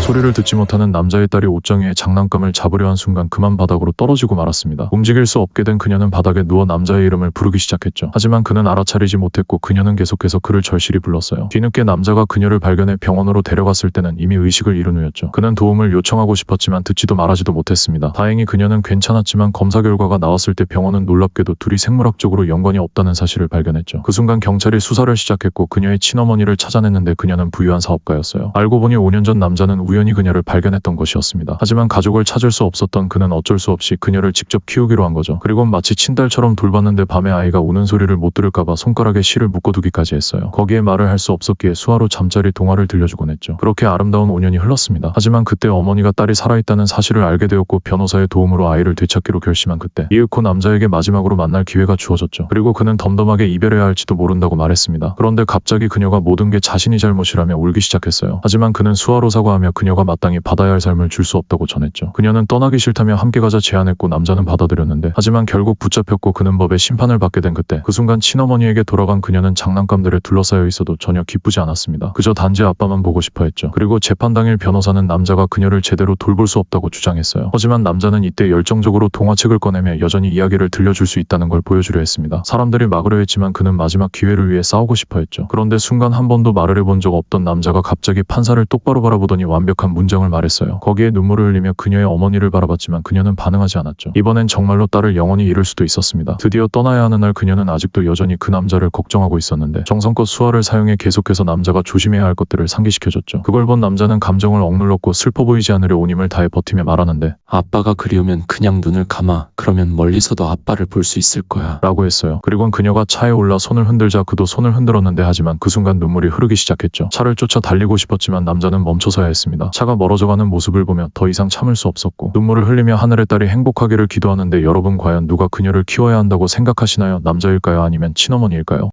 소리를 듣지 못하는 남자의 딸이 옷장에 장난감을 잡으려 한 순간 그만 바닥으로 떨어지고 말았습니다. 움직일 수 없게 된 그녀는 바닥에 누워 남자의 이름을 부르기 시작했죠. 하지만 그는 알아차리지 못했고 그녀는 계속해서 그를 절실히 불렀어요. 뒤늦게 남자가 그녀를 발견해 병원으로 데려갔을 때는 이미 의식을 잃은 후였죠. 그는 도움을 요청하고 싶었지만 듣지도 말하지도 못했습니다. 다행히 그녀는 괜찮았지만 검사 결과가 나왔을 때 병원은 놀랍게도 둘이 생물학적으로 연관이 없다는 사실을 발견했죠. 그 순간 경찰이 수사를 시작했고 그녀의 친어머니를 찾아냈는데 그녀는 부유한 사업가였어요. 알고 보니 5년 전 남자는 우연히 그녀를 발견했던 것이었습니다. 하지만 가족을 찾을 수 없었던 그는 어쩔 수 없이 그녀를 직접 키우기로 한 거죠. 그리고 마치 친딸처럼 돌봤는데 밤에 아이가 우는 소리를 못 들을까봐 손가락에 실을 묶어두기까지 했어요. 거기에 말을 할 수 없었기에 수화로 잠자리 동화를 들려주곤 했죠. 그렇게 아름다운 5년이 흘렀습니다. 하지만 그때 어머니가 딸이 살아있다는 사실을 알게 되었고 변호사의 도움으로 아이를 되찾기로 결심한 그때 이윽고 남자에게 마지막으로 만날 기회가 주어졌죠. 그리고 그는 덤덤하게 이별해야 할지도 모른다고 말했습니다. 그런데 갑자기 그녀가 모든 게 자신이 잘못이라며 울기 시작했어요. 하지만 그는 수화로 사과하며 그녀가 마땅히 받아야 할 삶을 줄 수 없다고 전했죠. 그녀는 떠나기 싫다며 함께 가자 제안했고 남자는 받아들였는데 하지만 결국 붙잡혔고 그는 법의 심판을 받게 된 그때 그 순간 친어머니에게 돌아간 그녀는 장난감들에 둘러싸여 있어도 전혀 기쁘지 않았습니다. 그저 단지 아빠만 보고 싶어 했죠. 그리고 재판 당일 변호사는 남자가 그녀를 제대로 돌볼 수 없다고 주장했어요. 하지만 남자는 이때 열정적으로 동화책을 꺼내며 여전히 이야기를 들려줄 수 있다는 걸 보여주려 했습니다. 사람들이 막으려 했지만 그는 마지막 기회를 위해 싸우고 싶어 했죠. 그런데 순간 한 번도 말을 해본 적 없던 남자가 갑자기 판사를 똑바로 바라보더니 완벽한 문장을 말했어요. 거기에 눈물을 흘리며 그녀의 어머니를 바라봤지만 그녀는 반응하지 않았죠. 이번엔 정말로 딸을 영원히 잃을 수도 있었습니다. 드디어 떠나야 하는 날 그녀는 아직도 여전히 그 남자를 걱정하고 있었는데 정성껏 수화를 사용해 계속해서 남자가 조심해야 할 것들을 상기시켜줬죠. 그걸 본 남자는 감정을 억눌렀고 슬퍼 보이지 않으려 온 힘을 다해 버티며 말하는데 아빠가 그리우면 그냥 눈을 감아. 그러면 멀리서도 아빠를 볼 수 있을 거야. 라고 했어요. 그리곤 그녀가 차에 올라 손을 흔들자 그도 손을 흔들었는데 하지만 그 순간 눈물이 흐르기 시작했죠. 차를 쫓아 달리고 싶었지만 남자는 멈춰서야 했습니다. 차가 멀어져가는 모습을 보며 더 이상 참을 수 없었고 눈물을 흘리며 하늘의 딸이 행복하기를 기도하는데 여러분 과연 누가 그녀를 키워야 한다고 생각하시나요? 남자일까요? 아니면 친어머니일까요?